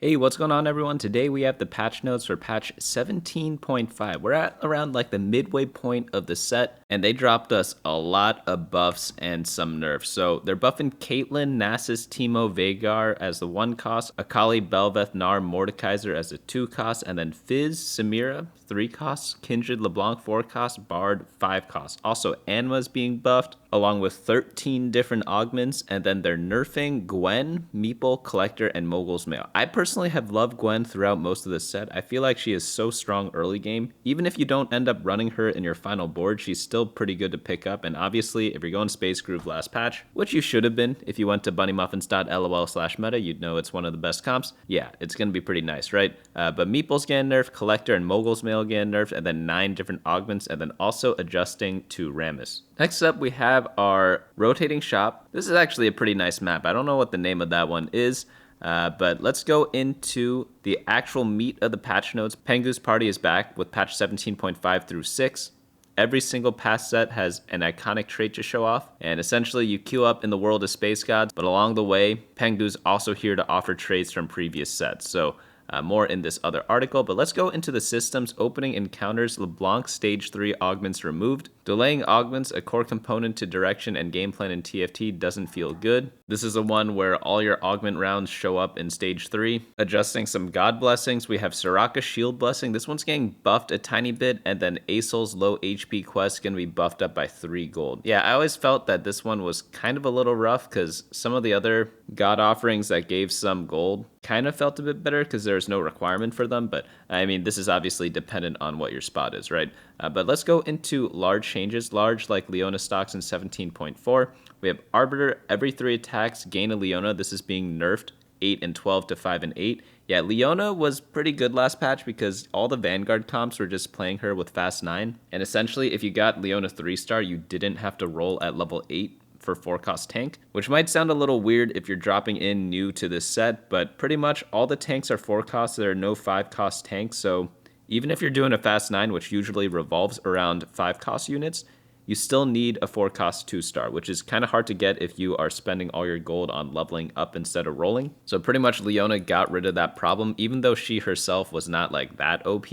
Hey, what's going on, everyone? Today we have the patch notes for patch 17.5. We're at around like the midway point of the set, and they dropped us a lot of buffs and some nerfs. So they're buffing Caitlyn, Nasus, Teemo, Veigar as the 1 cost, Akali, Bel'Veth, Gnar, Mordekaiser as a 2 cost, and then Fizz, Samira, 3 costs, Kindred, LeBlanc, 4 costs, Bard, 5 costs. Also, Anma's being buffed, along with 13 different augments, and then they're nerfing Gwen, Meeple, Collector, and Mogul's Mail. I personally have loved Gwen throughout most of the set. I feel like she is so strong early game. Even if you don't end up running her in your final board, she's still pretty good to pick up, and obviously, if you're going Space Groove last patch, which you should have been if you went to bunnymuffins.lol/meta, you'd know it's one of the best comps. Yeah, it's going to be pretty nice, right? But Meeple's getting nerfed, Collector and Mogul's Mail getting nerfed, and then 9 different augments, and then also adjusting to Rammus. Next up, we have our rotating shop. This is actually a pretty nice map. I don't know what the name of that one is, but let's go into the actual meat of the patch notes. Pengu's Party is back with patch 17.5 through 6. Every single past set has an iconic trait to show off, and essentially you queue up in the world of space gods, but along the way, Pengu's also here to offer traits from previous sets. So more in this other article, but let's go into the systems. Opening encounters, LeBlanc stage 3 augments removed. Delaying augments, a core component to direction and game plan in TFT, doesn't feel good. This is the one where all your augment rounds show up in stage 3. Adjusting some god blessings, we have Soraka shield blessing. This one's getting buffed a tiny bit, and then Aesol's low HP quest gonna be buffed up by 3 gold. Yeah, I always felt that this one was kind of a little rough because some of the other god offerings that gave some gold kind of felt a bit better because there's no requirement for them, but I mean, this is obviously dependent on what your spot is, right? But let's go into large changes. Large like Leona stocks in 17.4. We have Arbiter, every 3 attacks gain a Leona. This is being nerfed 8 and 12 to 5 and 8. Yeah, Leona was pretty good last patch because all the Vanguard comps were just playing her with fast 9. And essentially, if you got Leona 3-star, you didn't have to roll at level 8 for 4-cost tank, which might sound a little weird if you're dropping in new to this set, but pretty much all the tanks are 4-cost. There are no 5-cost tanks, so even if you're doing a fast 9, which usually revolves around 5-cost units, you still need a 4-cost 2-star, which is kind of hard to get if you are spending all your gold on leveling up instead of rolling. So pretty much Leona got rid of that problem, even though she herself was not like that OP.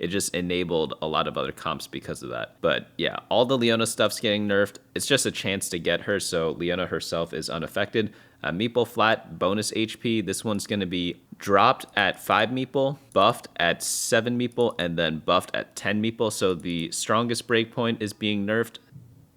It just enabled a lot of other comps because of that. But yeah, all the Leona stuff's getting nerfed. It's just a chance to get her, so Leona herself is unaffected. Meeple flat, bonus HP. This one's going to be dropped at 5 Meeple, buffed at 7 Meeple, and then buffed at 10 Meeple. So the strongest breakpoint is being nerfed,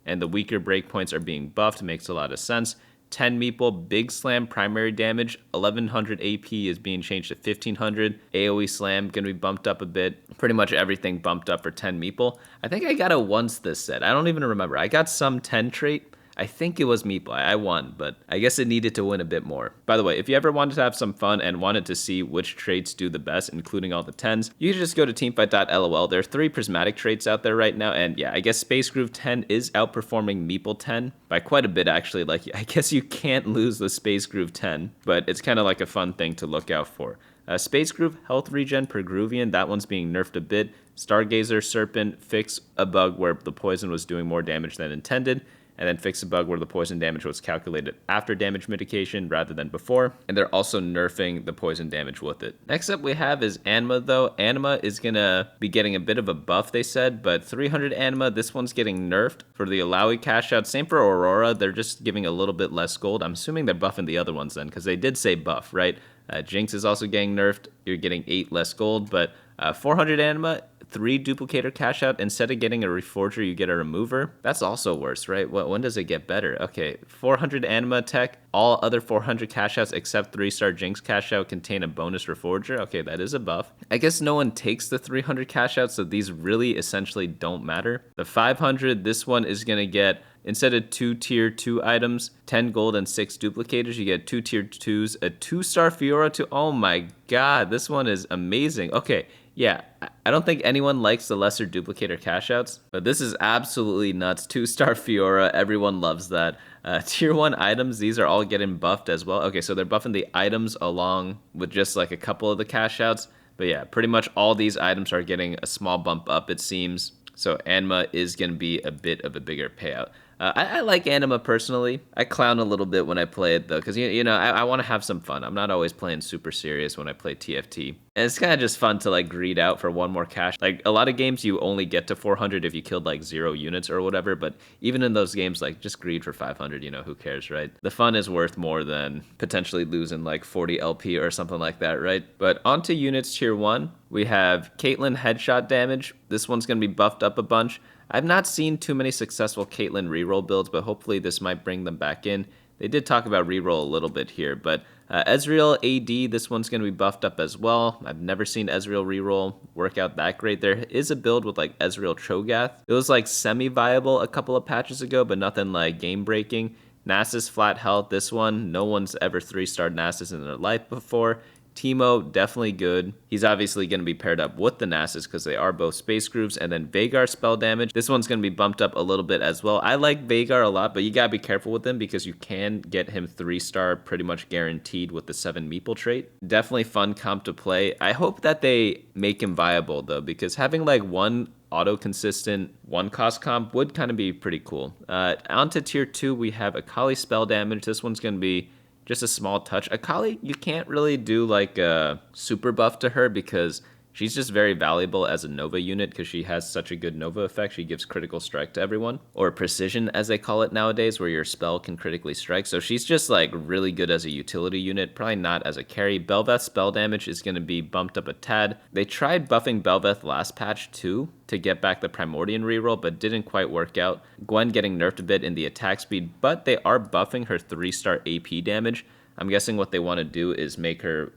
and the weaker breakpoints are being buffed. Makes a lot of sense. 10 Meeple, Big Slam, primary damage, 1100 AP is being changed to 1500. AoE Slam going to be bumped up a bit. Pretty much everything bumped up for 10 Meeple. I think I got it once this set. I don't even remember. I got some 10 trait. I think it was Meeple. I won, but I guess it needed to win a bit more. By the way, if you ever wanted to have some fun and wanted to see which traits do the best, including all the 10s, you can just go to teamfight.lol. There are 3 prismatic traits out there right now, and yeah, I guess Space Groove 10 is outperforming Meeple 10 by quite a bit, actually. Like, I guess you can't lose the Space Groove 10, but it's kind of like a fun thing to look out for. Space Groove, health regen per Groovian, that one's being nerfed a bit. Stargazer, Serpent, fix a bug where the poison was doing more damage than intended, and then fix a bug where the poison damage was calculated after damage mitigation rather than before. And they're also nerfing the poison damage with it. Next up we have is Anima, though. Anima is gonna be getting a bit of a buff, they said, but 300 Anima, this one's getting nerfed. For the Alawi cash out, same for Aurora, they're just giving a little bit less gold. I'm assuming they're buffing the other ones then, because they did say buff, right? Jinx is also getting nerfed. You're getting 8 less gold, but 400 Anima, 3 duplicator cash out. Instead of getting a reforger, you get a remover. That's also worse, right? When does it get better? Okay, 400 Anima tech. All other 400 cash outs except 3-star Jinx cash out contain a bonus reforger. Okay, that is a buff. I guess no one takes the 300 cash outs, so these really essentially don't matter. The 500, this one is going to get, instead of 2 tier 2 items, 10 gold and 6 duplicators, you get 2 tier 2s, a 2-star Fiora to, oh my god, this one is amazing. Okay, yeah, I don't think anyone likes the lesser duplicator cash outs, but this is absolutely nuts. 2-star Fiora, everyone loves that. Tier 1 items, these are all getting buffed as well. Okay, so they're buffing the items along with just like a couple of the cash outs. But yeah, pretty much all these items are getting a small bump up, it seems. So Anma is going to be a bit of a bigger payout. I like Anima personally. I clown a little bit when I play it though, because I want to have some fun. I'm not always playing super serious when I play TFT. And it's kind of just fun to like greed out for one more cash. Like a lot of games, you only get to 400 if you killed like 0 units or whatever. But even in those games, like just greed for 500. Who cares, right? The fun is worth more than potentially losing like 40 LP or something like that, right? But onto units tier 1, we have Caitlyn headshot damage. This one's gonna be buffed up a bunch. I've not seen too many successful Caitlyn reroll builds, but hopefully this might bring them back in. They did talk about reroll a little bit here, but Ezreal AD, this one's going to be buffed up as well. I've never seen Ezreal reroll work out that great. There is a build with like Ezreal Cho'Gath. It was like semi-viable a couple of patches ago, but nothing like game-breaking. Nasus flat health, this one, no one's ever 3-starred Nasus in their life before. Teemo, definitely good. He's obviously going to be paired up with the Nasus because they are both space grooves. And then Veigar spell damage. This one's going to be bumped up a little bit as well. I like Veigar a lot, but you got to be careful with him because you can get him 3-star pretty much guaranteed with the 7 Meeple trait. Definitely fun comp to play. I hope that they make him viable though, because having like one auto-consistent 1-cost comp would kind of be pretty cool. Onto tier 2, we have Akali spell damage. This one's going to be just a small touch. Akali, you can't really do like a super buff to her because she's just very valuable as a Nova unit because she has such a good Nova effect. She gives critical strike to everyone, or precision as they call it nowadays, where your spell can critically strike. So she's just like really good as a utility unit, probably not as a carry. Bel'Veth's spell damage is going to be bumped up a tad. They tried buffing Bel'Veth last patch too to get back the Primordian reroll, but didn't quite work out. Gwen getting nerfed a bit in the attack speed, but they are buffing her 3-star AP damage. I'm guessing what they want to do is make her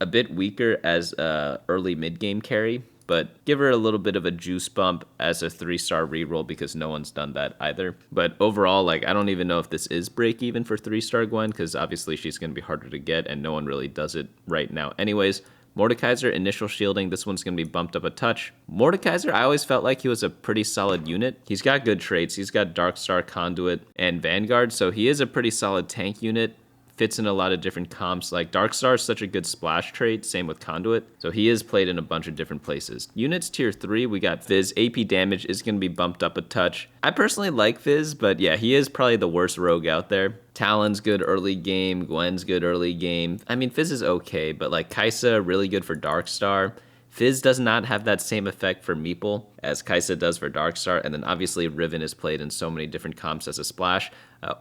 a bit weaker as a early mid-game carry, but give her a little bit of a juice bump as a 3-star reroll because no one's done that either. But overall, like, I don't even know if this is break even for 3-star Gwen because obviously she's going to be harder to get and no one really does it right now anyways. Mordekaiser, initial shielding, this one's going to be bumped up a touch. Mordekaiser, I always felt like he was a pretty solid unit. He's got good traits. He's got Darkstar, Conduit, and Vanguard, so he is a pretty solid tank unit. Fits in a lot of different comps. Like Darkstar is such a good splash trait, same with Conduit. So he is played in a bunch of different places. Units tier 3, we got Fizz. AP damage is going to be bumped up a touch. I personally like Fizz, but yeah, he is probably the worst rogue out there. Talon's good early game, Gwen's good early game. I mean, Fizz is okay, but like Kai'Sa, really good for Darkstar. Fizz does not have that same effect for Meeple as Kai'Sa does for Darkstar, and then obviously Riven is played in so many different comps as a splash.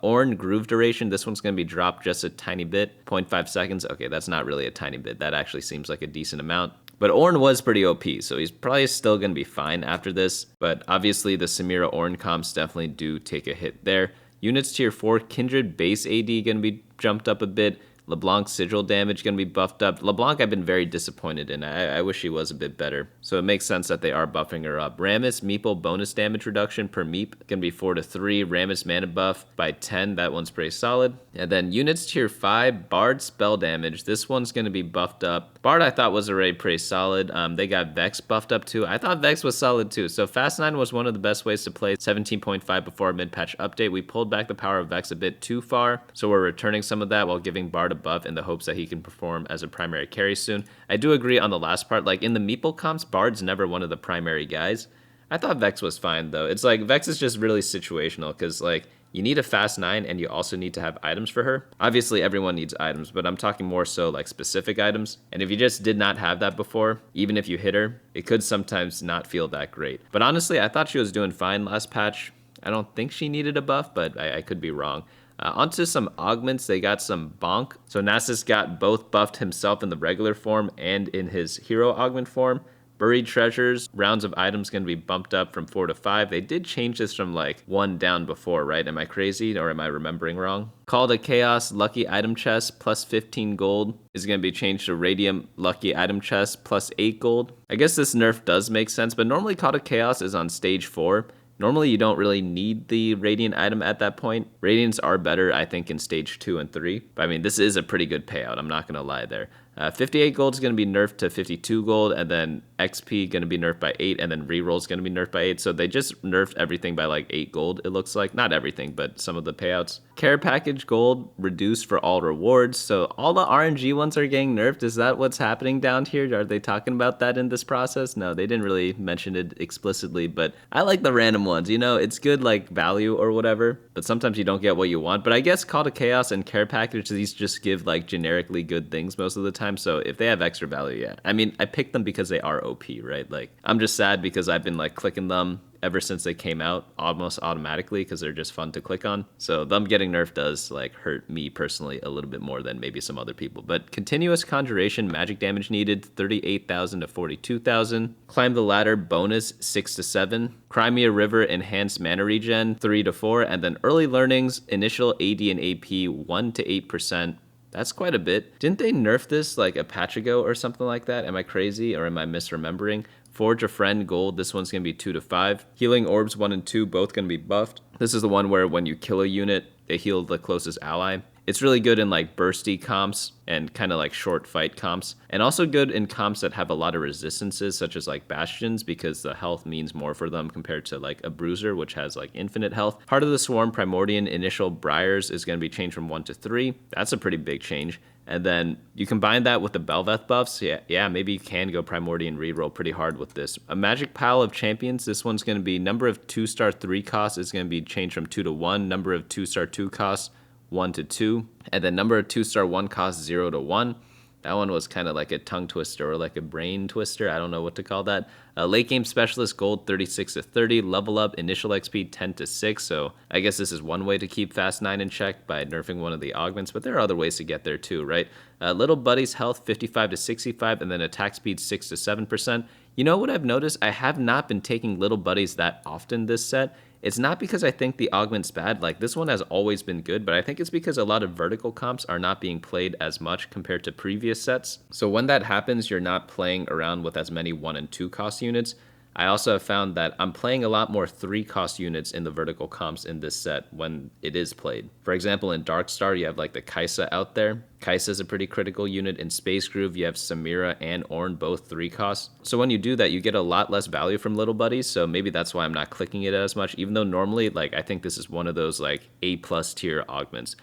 Ornn, Groove Duration, this one's going to be dropped just a tiny bit, 0.5 seconds. Okay, that's not really a tiny bit. That actually seems like a decent amount. But Ornn was pretty OP, so he's probably still going to be fine after this. But obviously the Samira Ornn comps definitely do take a hit there. Units tier 4, Kindred base AD going to be jumped up a bit. LeBlanc's sigil damage going to be buffed up. LeBlanc I've been very disappointed in. I wish he was a bit better. So it makes sense that they are buffing her up. Rammus, Meeple bonus damage reduction per Meep. Going to be 4 to 3. Rammus mana buff by 10. That one's pretty solid. And then units tier 5, Bard spell damage. This one's going to be buffed up. Bard I thought was already pretty solid. They got Vex buffed up too. I thought Vex was solid too. So Fast 9 was one of the best ways to play 17.5 before a mid-patch update. We pulled back the power of Vex a bit too far. So we're returning some of that while giving Bard a buff in the hopes that he can perform as a primary carry soon. I do agree on the last part. Like in the Meeple comps, Bard's never one of the primary guys. I thought Vex was fine though. It's like Vex is just really situational because like you need a fast 9 and you also need to have items for her. Obviously everyone needs items, but I'm talking more so like specific items. And if you just did not have that before, even if you hit her, it could sometimes not feel that great. But honestly, I thought she was doing fine last patch. I don't think she needed a buff, but I could be wrong. Onto some augments, they got some bonk. So Nasus got both buffed himself in the regular form and in his hero augment form. Buried treasures, rounds of items going to be bumped up from 4 to 5. They did change this from like 1 down before, right? Am I crazy or am I remembering wrong? Call to Chaos, lucky item chest, plus 15 gold is going to be changed to Radiant lucky item chest, plus 8 gold. I guess this nerf does make sense, but normally Call to Chaos is on stage 4. Normally, you don't really need the Radiant item at that point. Radiants are better, I think, in stage 2 and 3. But I mean, this is a pretty good payout. I'm not going to lie there. 58 gold is going to be nerfed to 52 gold, and then XP going to be nerfed by 8, and then reroll is going to be nerfed by 8. So they just nerfed everything by like 8 gold, it looks like. Not everything, but some of the payouts. Care package gold reduced for all rewards. So all the RNG ones are getting nerfed. Is that what's happening down here? Are they talking about that in this process? No, they didn't really mention it explicitly, but I like the random ones. You know, it's good like value or whatever, but sometimes you don't get what you want. But I guess Call to Chaos and Care package, these just give like generically good things most of the time. So if they have extra value, yeah. I mean, I picked them because they are OP, right? Like, I'm just sad because I've been like clicking them ever since they came out almost automatically because they're just fun to click on. So them getting nerfed does like hurt me personally a little bit more than maybe some other people. But continuous conjuration magic damage needed 38,000 to 42,000. Climb the ladder bonus 6 to 7. Crimea River enhanced mana regen 3 to 4. And then early learnings initial AD and AP 1 to 8%. That's quite a bit. Didn't they nerf this like a patch ago or something like that? Am I crazy or am I misremembering? Forge a Friend gold, this one's going to be 2 to 5. Healing Orbs 1 and 2, both going to be buffed. This is the one where when you kill a unit, they heal the closest ally. It's really good in like bursty comps and kind of like short fight comps. And also good in comps that have a lot of resistances, such as like Bastions, because the health means more for them compared to like a Bruiser, which has like infinite health. Heart of the Swarm Primordian initial Briars is going to be changed from 1 to 3. That's a pretty big change. And then you combine that with the Belveth buffs, yeah, maybe you can go Primordian reroll pretty hard with this. A Magic Pile of Champions, this one's going to be number of 2-star 3 costs is going to be changed from 2 to 1. Number of 2-star 2 costs, 1 to 2. And then number of 2-star 1 costs, 0 to 1. That one was kind of like a tongue twister or like a brain twister. I don't know what to call that. Late game specialist gold 36 to 30. Level up initial XP 10 to 6. So I guess this is one way to keep Fast 9 in check by nerfing one of the augments, but there are other ways to get there too, right? Little Buddy's health 55 to 65, and then attack speed 6 to 7%. You know what I've noticed? I have not been taking Little Buddies that often this set. It's not because I think the augment's bad, like this one has always been good, but I think it's because a lot of vertical comps are not being played as much compared to previous sets. So when that happens, you're not playing around with as many 1 and 2 cost units. I also have found that I'm playing a lot more 3 cost units in the vertical comps in this set when it is played. For example, in Darkstar, you have like the Kaisa out there. Kaisa is a pretty critical unit. In Space Groove, you have Samira and Ornn, both 3 costs. So when you do that, you get a lot less value from Little Buddies, so maybe that's why I'm not clicking it as much, even though normally, like, I think this is one of those, like, A+ tier augments.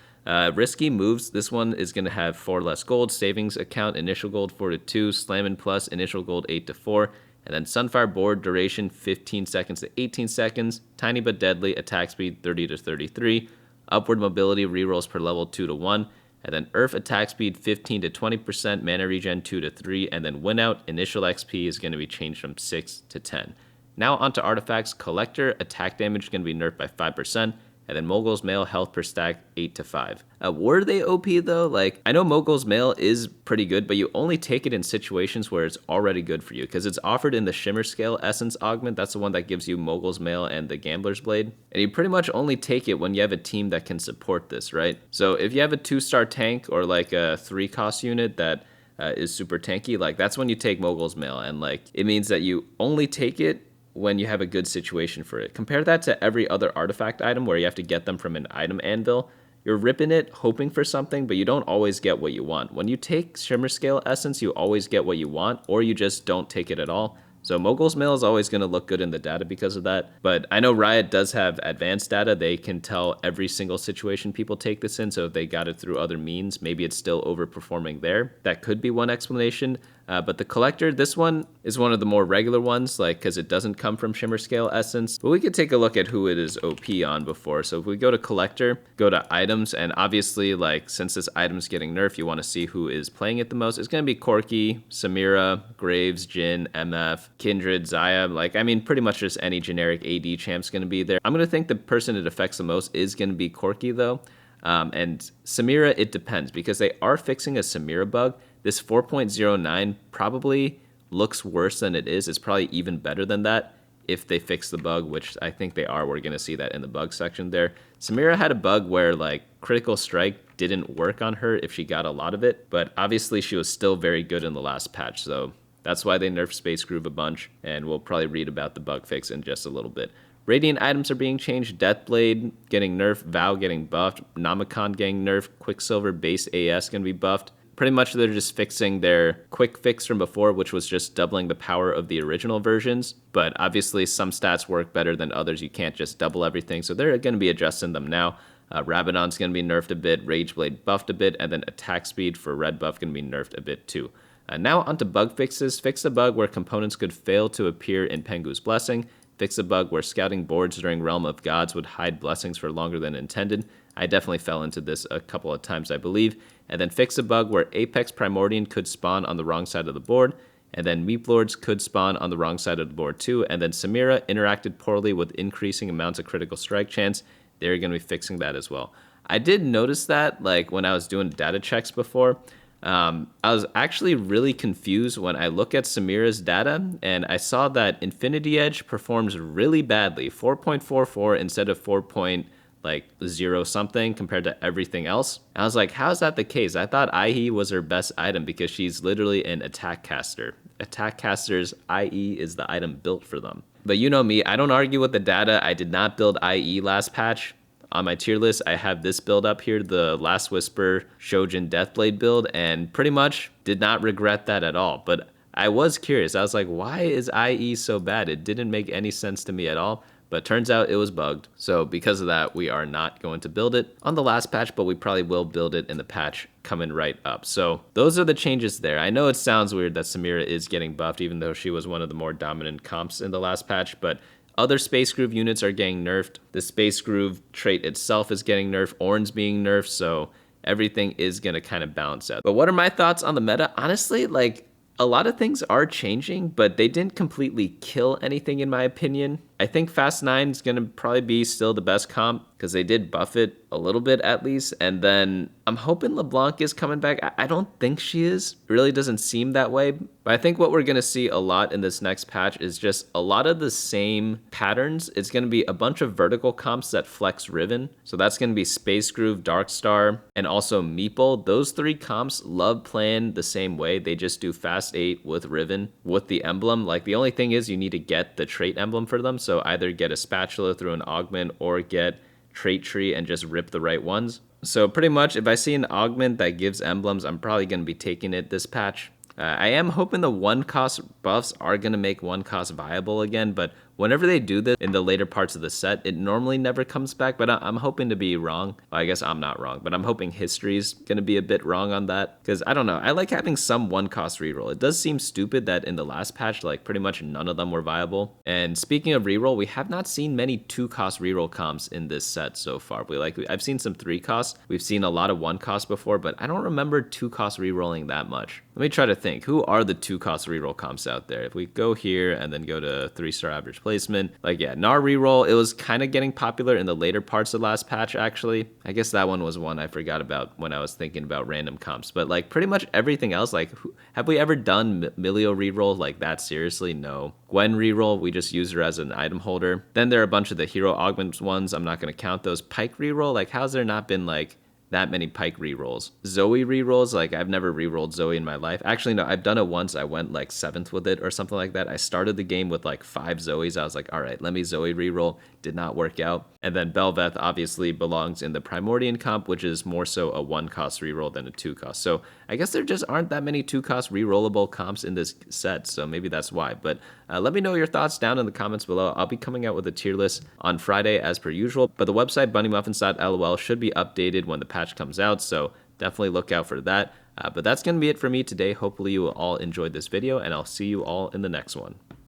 Risky moves, this one is going to have 4 less gold, savings account, initial gold 4 to 2, Slammin' Plus, initial gold 8 to 4, and then Sunfire board duration 15 seconds to 18 seconds, tiny but deadly, attack speed 30 to 33, upward mobility rerolls per level 2 to 1, and then Earth attack speed 15 to 20%, mana regen 2 to 3, and then win out initial XP is going to be changed from 6 to 10. Now onto artifacts. Collector attack damage is going to be nerfed by 5%. And then Mogul's Mail health per stack 8 to 5. Were they OP though? Like, I know Mogul's Mail is pretty good, but you only take it in situations where it's already good for you because it's offered in the Shimmer Scale Essence augment. That's the one that gives you Mogul's Mail and the Gambler's Blade. And you pretty much only take it when you have a team that can support this, right? So if you have a 2-star tank or like a 3 cost unit that is super tanky, like that's when you take Mogul's Mail. And like, it means that you only take it when you have a good situation for it. Compare that to every other artifact item where you have to get them from an item anvil. You're ripping it, hoping for something, but you don't always get what you want. When you take Shimmer Scale Essence, you always get what you want, or you just don't take it at all. So Mogul's Mail is always going to look good in the data because of that. But I know Riot does have advanced data. They can tell every single situation people take this in, so if they got it through other means, maybe it's still overperforming there. That could be one explanation. But the Collector, this one is one of the more regular ones, like, because it doesn't come from Shimmer Scale Essence. But we could take a look at who it is OP on before. So if we go to Collector, go to Items, and obviously, like, since this item's getting nerfed, you want to see who is playing it the most. It's going to be Corki, Samira, Graves, Jhin, MF, Kindred, Xayah. Like, I mean, pretty much just any generic AD champ's going to be there. I'm going to think the person it affects the most is going to be Corki, though. And Samira, it depends, because they are fixing a Samira bug. This 4.09 probably looks worse than it is. It's probably even better than that if they fix the bug, which I think they are. We're going to see that in the bug section there. Samira had a bug where, like, Critical Strike didn't work on her if she got a lot of it, but obviously she was still very good in the last patch, so that's why they nerfed Space Groove a bunch, and we'll probably read about the bug fix in just a little bit. Radiant items are being changed. Deathblade getting nerfed, Vow getting buffed, Namicon getting nerfed, Quicksilver base AS going to be buffed. Pretty much they're just fixing their quick fix from before, which was just doubling the power of the original versions. But obviously some stats work better than others. You can't just double everything. So they're going to be adjusting them now. Rabadon's going to be nerfed a bit, Rageblade buffed a bit, and then attack speed for red buff going to be nerfed a bit too. Now onto bug fixes. Fix a bug where components could fail to appear in Pengu's Blessing. Fix a bug where scouting boards during Realm of Gods would hide blessings for longer than intended. I definitely fell into this a couple of times, I believe. And then fix a bug where Apex Primordian could spawn on the wrong side of the board. And then Meep Lords could spawn on the wrong side of the board too. And then Samira interacted poorly with increasing amounts of critical strike chance. They're going to be fixing that as well. I did notice that, like, when I was doing data checks before. I was actually really confused when I look at Samira's data, and I saw that Infinity Edge performs really badly, 4.44 instead of 4.0 something compared to everything else. I was like, how is that the case? I thought IE was her best item because she's literally an attack caster. Attack casters, IE is the item built for them. But you know me, I don't argue with the data. I did not build IE last patch. On my tier list, I have this build up here, the Last Whisper Shojin Deathblade build, and pretty much did not regret that at all. But I was curious. I was like, why is IE so bad? It didn't make any sense to me at all. But turns out it was bugged. So because of that, we are not going to build it on the last patch, but we probably will build it in the patch coming right up. So those are the changes there. I know it sounds weird that Samira is getting buffed, even though she was one of the more dominant comps in the last patch, but other Space Groove units are getting nerfed. The Space Groove trait itself is getting nerfed. Ornn's being nerfed, so everything is going to kind of balance out. But what are my thoughts on the meta? Honestly, like, a lot of things are changing, but they didn't completely kill anything in my opinion. I think Fast 9 is going to probably be still the best comp because they did buff it a little bit at least. And then I'm hoping LeBlanc is coming back. I don't think she is. It really doesn't seem that way. But I think what we're going to see a lot in this next patch is just a lot of the same patterns. It's going to be a bunch of vertical comps that flex Riven. So that's going to be Space Groove, Darkstar, and also Meeple. Those three comps love playing the same way. They just do Fast 8 with Riven with the emblem. Like, the only thing is you need to get the trait emblem for them. So either get a spatula through an augment or get trait tree and just rip the right ones. So pretty much if I see an augment that gives emblems, I'm probably going to be taking it this patch. I am hoping the one cost buffs are going to make one cost viable again, but whenever they do this in the later parts of the set, it normally never comes back, but I'm hoping to be wrong. Well, I guess I'm not wrong, but I'm hoping history's going to be a bit wrong on that, because I don't know, I like having some one cost reroll. It does seem stupid that in the last patch, like, pretty much none of them were viable. And speaking of reroll, we have not seen many 2-cost reroll comps in this set so far. I've seen some 3-costs. We've seen a lot of 1-cost before, but I don't remember 2-cost rerolling that much. Let me try to think. Who are the 2-cost reroll comps out there? If we go here and then go to 3-star average placement, like, yeah, Gnar reroll, it was kind of getting popular in the later parts of last patch, actually. I guess that one was one I forgot about when I was thinking about random comps. But, like, pretty much everything else, like, have we ever done Milio reroll like that? Seriously, no. Gwen reroll, we just use her as an item holder. Then there are a bunch of the hero augment ones. I'm not going to count those. Pike reroll, like, how's there not been, like, that many Pike rerolls? Zoe rerolls, like, I've never rerolled Zoe in my life. Actually, no, I've done it once. I went like 7th with it or something like that. I started the game with like 5 Zoes. I was like, all right, let me Zoe reroll. Did not work out. And then Belveth obviously belongs in the Primordian comp, which is more so a 1-cost reroll than a 2-cost. So I guess there just aren't that many 2-cost rerollable comps in this set, so maybe that's why. But let me know your thoughts down in the comments below. I'll be coming out with a tier list on Friday as per usual, but the website bunnymuffins.lol should be updated when the patch comes out, so definitely look out for that. But that's going to be it for me today. Hopefully you all enjoyed this video, and I'll see you all in the next one.